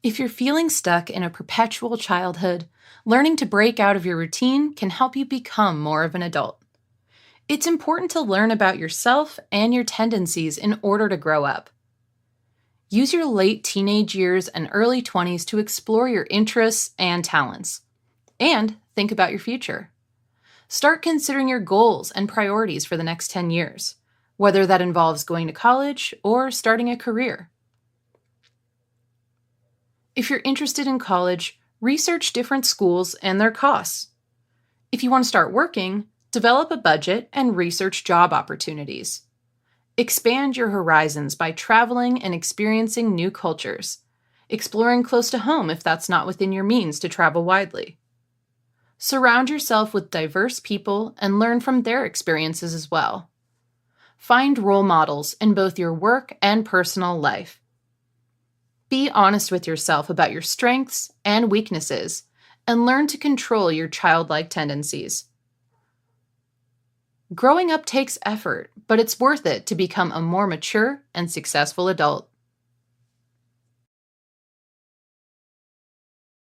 If you're feeling stuck in a perpetual childhood, learning to break out of your routine can help you become more of an adult. It's important to learn about yourself and your tendencies in order to grow up. Use your late teenage years and early 20s to explore your interests and talents. And think about your future. Start considering your goals and priorities for the next 10 years, whether that involves going to college or starting a career. If you're interested in college, research different schools and their costs. If you want to start working, develop a budget and research job opportunities. Expand your horizons by traveling and experiencing new cultures, exploring close to home if that's not within your means to travel widely. Surround yourself with diverse people and learn from their experiences as well. Find role models in both your work and personal life. Be honest with yourself about your strengths and weaknesses, and learn to control your childlike tendencies. Growing up takes effort, but it's worth it to become a more mature and successful adult.